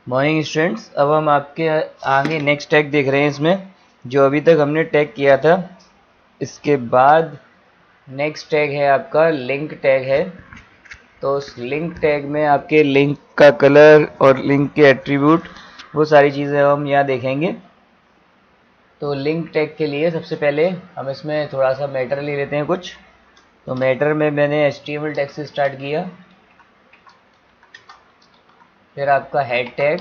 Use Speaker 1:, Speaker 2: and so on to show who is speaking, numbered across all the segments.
Speaker 1: Morning students, अब हम आपके आगे नेक्स्ट टैग देख रहे हैं। इसमें जो अभी तक हमने टैग किया था, इसके बाद नेक्स्ट टैग है आपका लिंक टैग है। तो उस लिंक टैग में आपके लिंक का कलर और लिंक के एट्रीब्यूट, वो सारी चीज़ें हम यहाँ देखेंगे। तो लिंक टैग के लिए सबसे पहले हम इसमें थोड़ा सा मैटर ले लेते हैं कुछ। तो मैटर में मैंने HTML टैग से स्टार्ट किया, फिर आपका हेड टैग,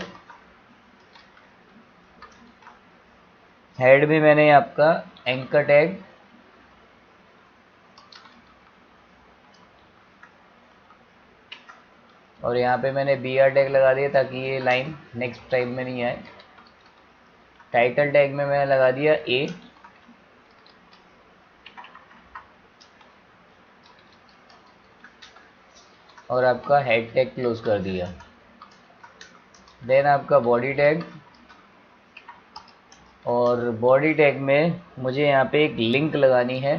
Speaker 1: हेड में मैंने आपका एंकर टैग, और यहाँ पे मैंने BR टैग लगा दिया ताकि ये लाइन नेक्स्ट टाइम में नहीं आए। टाइटल टैग में मैंने लगा दिया A, और आपका हेड टैग क्लोज कर दिया। देन आपका बॉडी टैग, और बॉडी टैग में मुझे यहाँ पे एक लिंक लगानी है,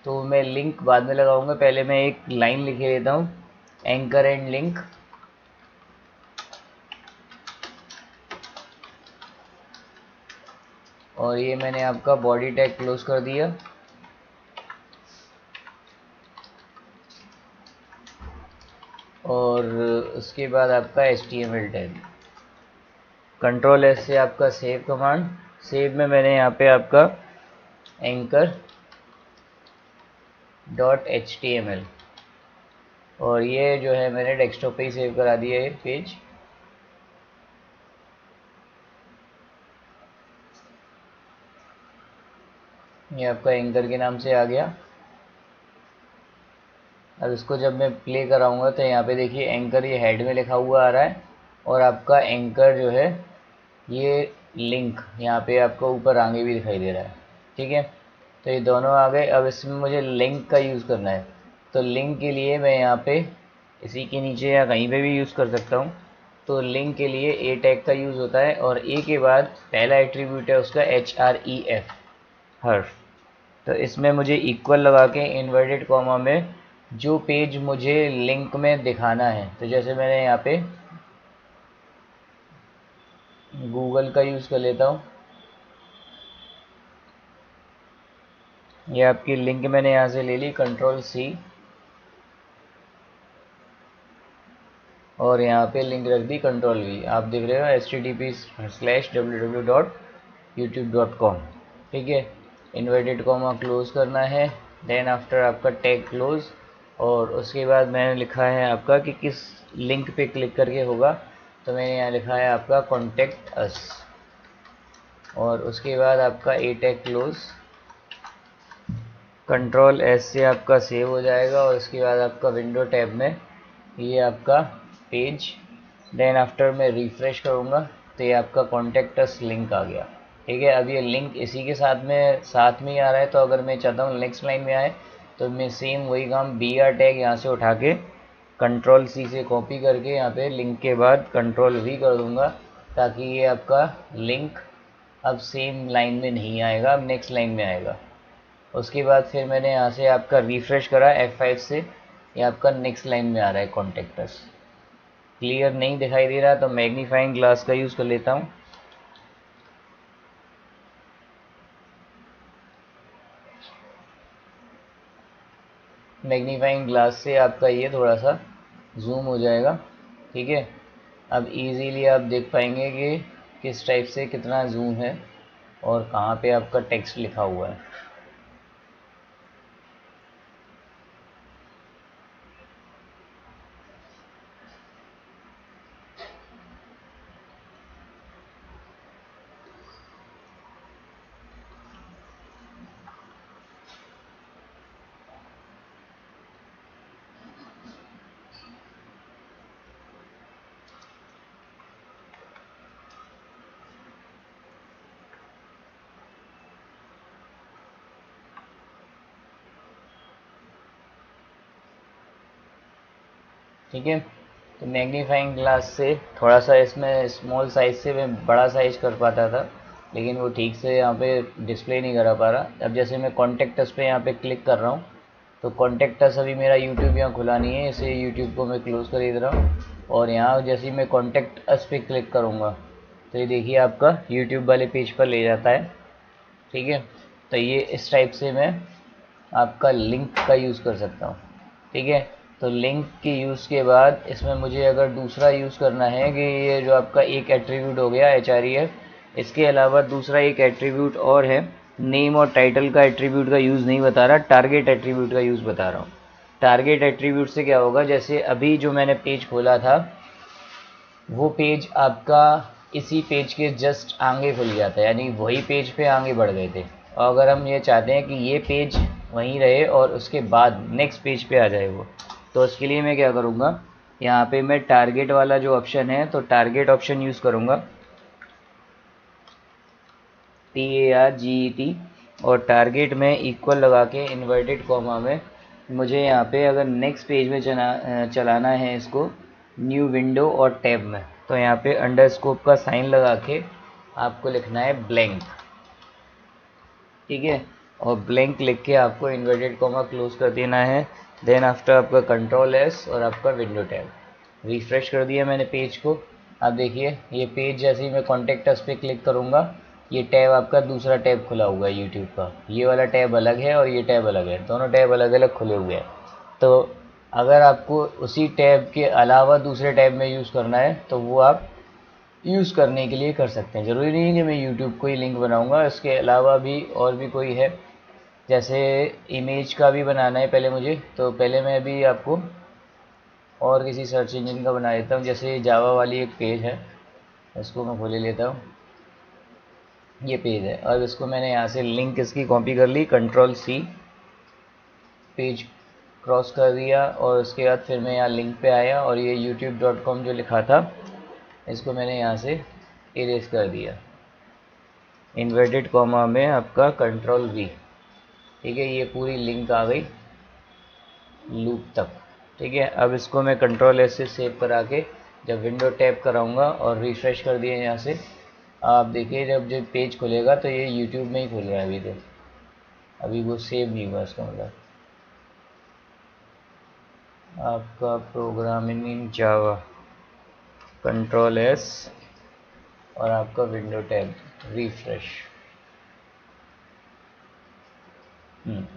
Speaker 1: तो मैं लिंक बाद में लगाऊंगा। पहले मैं एक लाइन लिखे देता हूँ, एंकर एंड लिंक। और ये मैंने आपका बॉडी टैग क्लोज कर दिया। और उसके बाद आपका HTML टैग, Ctrl+S से आपका सेव कमांड। सेव में मैंने यहाँ पे आपका एंकर .html, और ये जो है मैंने डेस्कटॉप पे ही सेव करा दिया है पेज। ये आपका एंकर के नाम से आ गया। अब इसको जब मैं प्ले कराऊंगा तो यहाँ पे देखिए एंकर ये हेड में लिखा हुआ आ रहा है, और आपका एंकर जो है ये लिंक यहाँ पे आपको ऊपर आगे भी दिखाई दे रहा है। ठीक है, तो ये दोनों आ गए। अब इसमें मुझे लिंक का यूज़ करना है, तो लिंक के लिए मैं यहाँ पे इसी के नीचे या कहीं पे भी यूज़ कर सकता हूँ। तो लिंक के लिए A टैग का यूज़ होता है, और A के बाद पहला एट्रीब्यूट है उसका HREF, हर्फ। तो इसमें मुझे इक्वल लगा के इन्वर्टेड कॉमा में जो पेज मुझे लिंक में दिखाना है, तो जैसे मैंने यहाँ पे गूगल का यूज़ कर लेता हूँ। ये आपकी लिंक मैंने यहाँ से ले ली, Ctrl+C, और यहाँ पे लिंक रख दी Ctrl+V। आप देख रहे हो http://www.youtube.com। ठीक है, इन्वर्टेड कॉमा क्लोज करना है, देन आफ्टर आपका टैग क्लोज। और उसके बाद मैंने लिखा है आपका कि किस लिंक पे क्लिक करके होगा, तो मैंने यहाँ लिखा है आपका कॉन्टेक्ट अस, और उसके बाद आपका A टैग क्लोज। Ctrl+S से आपका सेव हो जाएगा, और उसके बाद आपका विंडो टैब में ये आपका पेज, देन आफ्टर मैं रिफ्रेश करूँगा तो ये आपका कॉन्टेक्ट अस लिंक आ गया। ठीक है, अब ये लिंक इसी के साथ में ही आ रहा है। तो अगर मैं चाहता हूँ नेक्स्ट लाइन में आए, तो मैं सेम वही काम BR टैग यहाँ से उठा के Ctrl+C से कॉपी करके यहाँ पे लिंक के बाद Ctrl+V कर दूँगा, ताकि ये आपका लिंक अब सेम लाइन में नहीं आएगा, अब नेक्स्ट लाइन में आएगा। उसके बाद फिर मैंने यहाँ से आपका रिफ्रेश करा F5 से, ये आपका नेक्स्ट लाइन में आ रहा है कॉन्टेक्ट अस। क्लियर नहीं दिखाई दे रहा तो मैग्नीफाइंग ग्लास का यूज़ कर लेता हूँ। मैग्नीफाइंग ग्लास से आपका ये थोड़ा सा जूम हो जाएगा। ठीक है, अब इजीली आप देख पाएंगे कि किस टाइप से कितना जूम है और कहाँ पे आपका टेक्स्ट लिखा हुआ है। ठीक है, तो मैग्नीफाइंग ग्लास से थोड़ा सा इसमें स्मॉल साइज से मैं बड़ा साइज कर पाता था, लेकिन वो ठीक से यहाँ पे डिस्प्ले नहीं करा पा रहा। अब जैसे मैं कॉन्टेक्ट अस पे यहाँ पे क्लिक कर रहा हूँ, तो कॉन्टेक्ट अस अभी मेरा यूट्यूब यहाँ खुला नहीं है, इसे यूट्यूब को मैं क्लोज कर दे रहा हूँ। और यहाँ जैसे ही मैं कॉन्टेक्ट अस पे क्लिक करूँगा तो ये देखिए आपका यूट्यूब वाले पेज पर ले जाता है। ठीक है, तो ये इस टाइप से मैं आपका लिंक का यूज़ कर सकता हूँ। ठीक है, तो लिंक के यूज़ के बाद इसमें मुझे अगर दूसरा यूज़ करना है कि ये जो आपका एक एट्रीब्यूट हो गया HREF, इसके अलावा दूसरा एक एट्रीब्यूट और है, नेम और टाइटल का एट्रीब्यूट का यूज़ नहीं बता रहा, टारगेट एट्रीब्यूट का यूज़ बता रहा हूँ। टारगेट एट्रीब्यूट से क्या होगा, जैसे अभी जो मैंने पेज खोला था वो पेज आपका इसी पेज के जस्ट आगे खुल जाता है, यानी वही पेज पे आगे बढ़ गए थे। और अगर हम ये चाहते हैं कि ये पेज वहीं रहे और उसके बाद नेक्स्ट पेज पे आ जाए वो, तो उसके लिए मैं क्या करूँगा, यहाँ पे मैं टारगेट वाला जो ऑप्शन है तो टारगेट ऑप्शन यूज़ करूँगा, TARGET, और टारगेट में इक्वल लगा के इन्वर्टेड कॉमा में मुझे यहाँ पे अगर नेक्स्ट पेज में चलाना है इसको न्यू विंडो और टैब में, तो यहाँ पे अंडरस्कोप का साइन लगा के आपको लिखना है ब्लैंक। ठीक है, और ब्लैंक लिख के आपको इन्वर्टेड कॉमा क्लोज कर देना है। देन आफ्टर आपका कंट्रोल एस और आपका विंडो टैब। रिफ्रेश कर दिया मैंने पेज को। अब देखिए ये पेज जैसे ही मैं कॉन्टेक्ट अस पे क्लिक करूँगा ये टैब आपका दूसरा टैब खुला हुआ है यूट्यूब का। ये वाला टैब अलग है और ये टैब अलग है, दोनों टैब अलग अलग खुले हुए हैं। तो अगर आपको उसी टैब के अलावा दूसरे टैब में यूज़ करना है तो वो आप यूज़ करने के लिए कर सकते हैं। ज़रूरी नहीं है कि मैं यूट्यूब को ही लिंक बनाऊंगा, इसके अलावा भी और भी कोई है, जैसे इमेज का भी बनाना है पहले मुझे, तो पहले मैं अभी आपको और किसी सर्च इंजन का बना देता हूँ। जैसे जावा वाली एक पेज है, इसको मैं खोले लेता हूँ, ये पेज है। और इसको मैंने यहाँ से लिंक इसकी कॉपी कर ली, कंट्रोल-C, पेज क्रॉस कर दिया और उसके बाद फिर मैं यहाँ लिंक पे आया और ये youtube.com जो लिखा था इसको मैंने यहाँ से इरेज कर दिया, इन्वर्टेड कॉमा में आपका कंट्रोल-V। ठीक है, ये पूरी लिंक आ गई लूप तक। ठीक है, अब इसको मैं कंट्रोल-S से सेव करा के जब विंडो टैप कराऊंगा और रिफ्रेश कर दिया यहाँ से, आप देखिए जब पेज खुलेगा तो ये यूट्यूब में ही खुल रहा है अभी, तो अभी वो सेव नहीं हुआ इसका मतलब। आपका प्रोग्रामिंग इन जावा, कंट्रोल-S और आपका विंडो टैब, रिफ्रेश।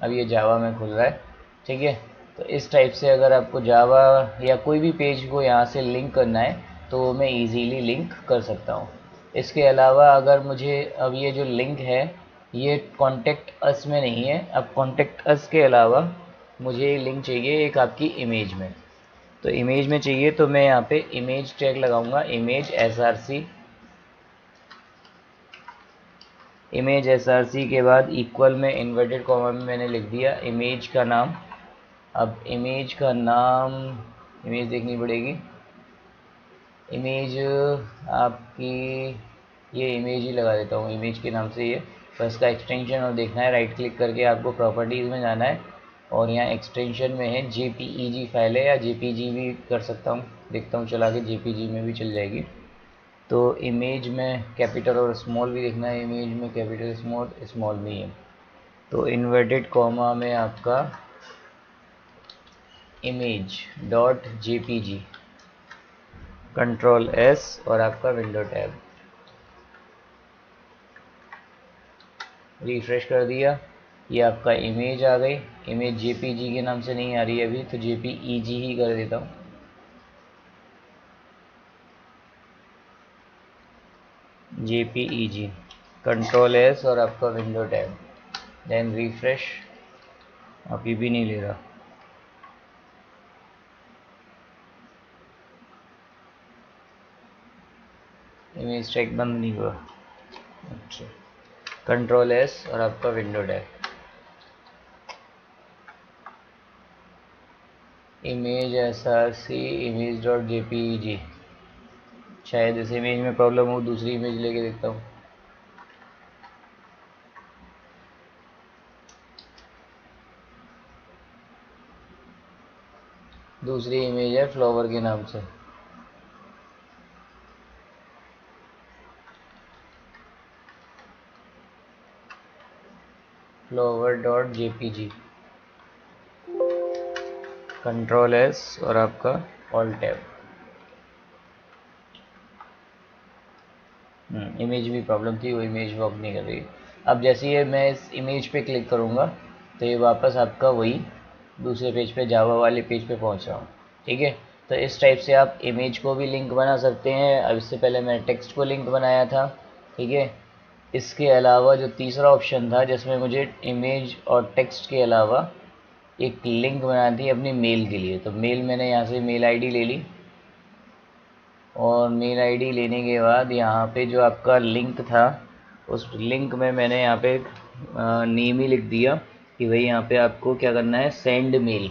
Speaker 1: अब ये जावा में खुल रहा है। ठीक है, तो इस टाइप से अगर आपको जावा या कोई भी पेज को यहाँ से लिंक करना है तो मैं इजीली लिंक कर सकता हूँ। इसके अलावा अगर मुझे अब ये जो लिंक है ये कॉन्टेक्ट अस में नहीं है, अब कॉन्टेक्ट अस के अलावा मुझे लिंक चाहिए एक आपकी इमेज में। तो इमेज में चाहिए तो मैं यहाँ पे इमेज टैग लगाऊंगा, इमेज SRC, इमेज SRC के बाद इक्वल में इन्वर्टेड कॉमा में मैंने लिख दिया इमेज का नाम। अब इमेज का नाम, इमेज देखनी पड़ेगी, इमेज आपकी ये इमेज ही लगा देता हूँ इमेज के नाम से ये। तो इसका एक्सटेंशन और देखना है, राइट क्लिक करके आपको प्रॉपर्टीज़ में जाना है और यहाँ एक्सटेंशन में है JPEG फाइल है, या JPG भी कर सकता हूँ, देखता हूँ चला के JPG में भी चल जाएगी। तो इमेज में कैपिटल और स्मॉल भी देखना है, इमेज में कैपिटल स्मॉल स्मॉल भी है। तो इन्वर्टेड कॉमा में आपका image.jpg, कंट्रोल-S और आपका विंडो टैब, रिफ्रेश कर दिया, ये आपका इमेज आ गई। इमेज JPG के नाम से नहीं आ रही है अभी, तो JPEG ही कर देता हूँ। JPEG, कंट्रोल-S और आपका विंडो टैब, देन रिफ्रेश। अभी भी नहीं ले रहा, इमेज टैग बंद नहीं हुआ। अच्छा, कंट्रोल-S और आपका window tab, image SRC, image.jpeg। शायद इस इमेज में प्रॉब्लम हो, दूसरी इमेज लेके देखता हूँ। दूसरी इमेज है फ्लावर के नाम से, flower.jpg, कंट्रोल-S और आपका ऑल टैब। इमेज भी प्रॉब्लम थी, वो इमेज वर्क नहीं कर रही। अब जैसे ही मैं इस इमेज पे क्लिक करूँगा तो ये वापस आपका वही दूसरे पेज पे, जावा वाले पेज पे पहुँच रहा हूँ। ठीक है, तो इस टाइप से आप इमेज को भी लिंक बना सकते हैं। अब इससे पहले मैंने टेक्स्ट को लिंक बनाया था। ठीक है, इसके अलावा जो तीसरा ऑप्शन था जिसमें मुझे इमेज और टेक्स्ट के अलावा एक लिंक बना दी अपनी मेल के लिए, तो मेल मैंने यहाँ से मेल आईडी ले ली, और मेल आईडी लेने के बाद यहाँ पे जो आपका लिंक था उस लिंक में मैंने यहाँ पे नेम ही लिख दिया कि भाई यहाँ पे आपको क्या करना है, सेंड मेल।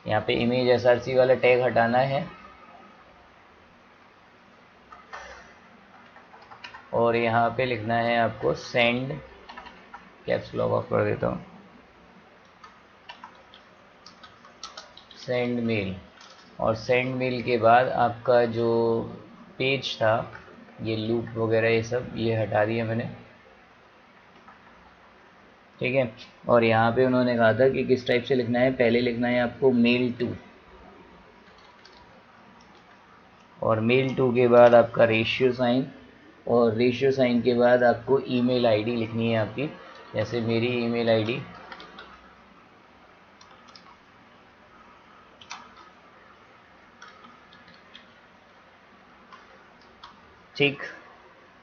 Speaker 1: यहाँ पे इमेज एसआरसी वाला टैग हटाना है और यहाँ पे लिखना है आपको सेंड, कैप्स लॉक ऑफ कर देता हूँ, सेंड मेल। और सेंड मेल के बाद आपका जो पेज था, ये लूप वगैरह ये सब ये हटा दिया मैंने। ठीक है, और यहाँ पे उन्होंने कहा था कि किस टाइप से लिखना है, पहले लिखना है आपको मेल टू, और मेल टू के बाद आपका रेशियो साइन, और रेशियो साइन के बाद आपको ईमेल आईडी लिखनी है आपकी। जैसे मेरी ईमेल आईडी ठीक,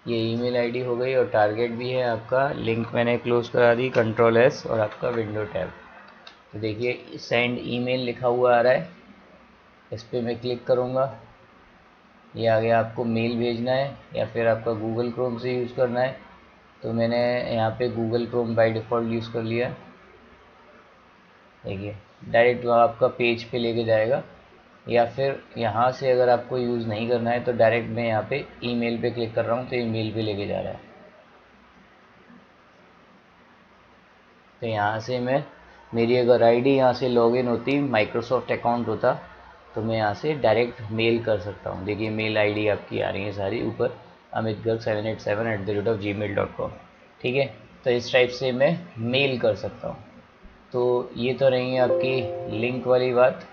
Speaker 1: ये ईमेल आईडी हो गई, और टारगेट भी है आपका, लिंक मैंने क्लोज करा दी, कंट्रोल एस और आपका विंडो टैब। तो देखिए सेंड ईमेल लिखा हुआ आ रहा है, इस पर मैं क्लिक करूँगा, ये आ गया। आपको मेल भेजना है या फिर आपका गूगल क्रोम से यूज़ करना है, तो मैंने यहाँ पे Google Chrome by default use कर लिया। देखिए डायरेक्ट वहाँ आपका पेज पे लेके जाएगा, या फिर यहाँ से अगर आपको यूज़ नहीं करना है तो डायरेक्ट मैं यहाँ पे ईमेल पे क्लिक कर रहा हूँ तो ईमेल पे लेके जा रहा है। तो यहाँ से मैं, मेरी अगर आईडी यहाँ से लॉगिन होती, माइक्रोसॉफ्ट अकाउंट होता, तो मैं यहाँ से डायरेक्ट मेल कर सकता हूँ। देखिए मेल आईडी आपकी आ रही है सारी ऊपर, amitgarg787@gmail.com। ठीक है, तो इस टाइप से मैं मेल कर सकता हूँ। तो ये तो रही है आपकी लिंक वाली बात,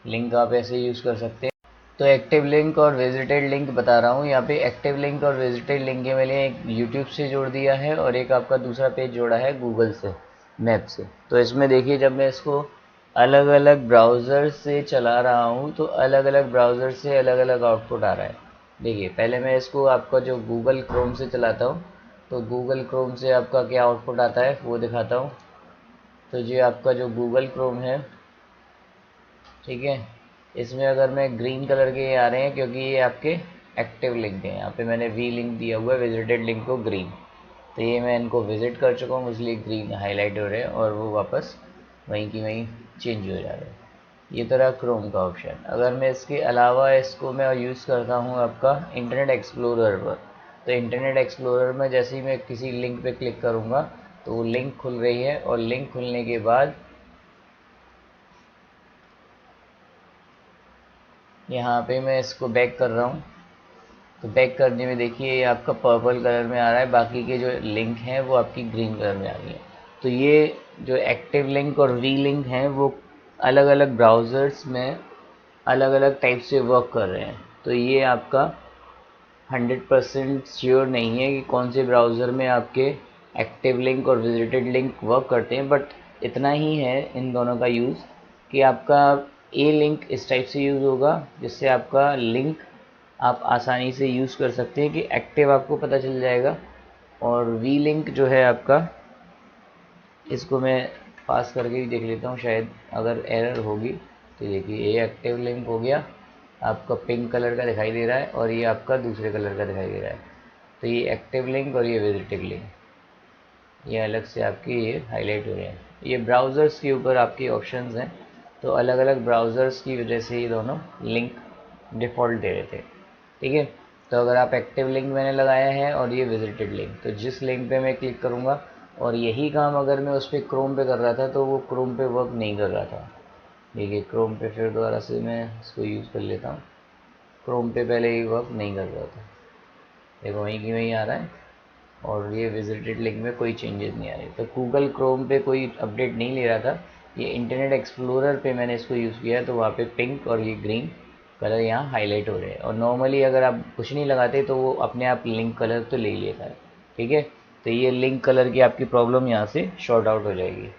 Speaker 1: लिंक आप ऐसे यूज़ कर सकते हैं। तो एक्टिव लिंक और विजिटेड लिंक बता रहा हूँ। यहाँ पे एक्टिव लिंक और विजिटेड लिंक के मैंने एक यूट्यूब से जोड़ दिया है और एक आपका दूसरा पेज जोड़ा है गूगल से, मैप से। तो इसमें देखिए जब मैं इसको अलग अलग ब्राउज़र से चला रहा हूँ तो अलग अलग ब्राउज़र से अलग अलग आउटपुट आ रहा है। देखिए पहले मैं इसको आपका जो गूगल क्रोम से चलाता हूँ तो गूगल क्रोम से आपका क्या आउटपुट आता है वो दिखाता हूँ। तो ये आपका जो गूगल क्रोम है, ठीक है, इसमें अगर मैं ग्रीन कलर के आ रहे हैं क्योंकि ये आपके एक्टिव लिंक हैं। यहाँ पे मैंने वी लिंक दिया हुआ है, विजिटेड लिंक को ग्रीन, तो ये मैं इनको विजिट कर चुका हूँ इसलिए ग्रीन हाईलाइट हो रहे हैं और वो वापस वहीं की वहीं चेंज हो जा रहे हैं। ये तो रहा क्रोम का ऑप्शन। अगर मैं इसके अलावा इसको मैं यूज़ करता हूँ आपका इंटरनेट एक्सप्लोरर पर, तो इंटरनेट एक्सप्लोरर में जैसे ही मैं किसी लिंक पे क्लिक करूँगा तो वो लिंक खुल रही है, और लिंक खुलने के बाद यहाँ पे मैं इसको बैक कर रहा हूँ। तो बैक करने में देखिए ये आपका पर्पल कलर में आ रहा है, बाकी के जो लिंक हैं वो आपकी ग्रीन कलर में आ रही है। तो ये जो एक्टिव लिंक और वी लिंक हैं वो अलग अलग ब्राउज़र्स में अलग अलग टाइप से वर्क कर रहे हैं। तो ये आपका 100% श्योर नहीं है कि कौन से ब्राउज़र में आपके एक्टिव लिंक और विजिटेड लिंक वर्क करते हैं, बट इतना ही है इन दोनों का यूज़ कि आपका ए लिंक इस टाइप से यूज़ होगा जिससे आपका लिंक आप आसानी से यूज़ कर सकते हैं कि एक्टिव आपको पता चल जाएगा, और वी लिंक जो है आपका, इसको मैं पास करके ही देख लेता हूँ शायद अगर एरर होगी। तो देखिए ये एक्टिव लिंक हो गया, आपका पिंक कलर का दिखाई दे रहा है और ये आपका दूसरे कलर का दिखाई दे रहा है। तो ये एक्टिव लिंक और ये विजिटिव लिंक, ये अलग से आपके ये हाईलाइट हो रहे हैं। ये ब्राउज़र्स के ऊपर आपके ऑप्शंस हैं, तो अलग अलग ब्राउज़र्स की वजह से ये दोनों लिंक डिफ़ॉल्ट दे रहे थे। ठीक है, तो अगर आप एक्टिव लिंक मैंने लगाया है और ये विजिटेड लिंक, तो जिस लिंक पे मैं क्लिक करूँगा, और यही काम अगर मैं उस पर क्रोम पे कर रहा था तो वो क्रोम पे वर्क नहीं कर रहा था। देखिए क्रोम पे फिर दोबारा से मैं इसको यूज़ कर लेता हूँ। क्रोम पे पहले ये वर्क नहीं कर रहा था, देखो वहीं की वहीं आ रहा है, और ये विजिटेड लिंक में कोई चेंजेस नहीं आ रहे। तो गूगल क्रोम पे कोई अपडेट नहीं ले रहा था, ये इंटरनेट एक्सप्लोरर पे मैंने इसको यूज़ किया तो वहाँ पे पिंक और ये ग्रीन कलर यहाँ हाईलाइट हो रहे हैं। और नॉर्मली अगर आप कुछ नहीं लगाते तो वो अपने आप लिंक कलर तो ले ही लेता है। ठीक है, तो ये लिंक कलर की आपकी प्रॉब्लम यहाँ से शॉर्ट आउट हो जाएगी।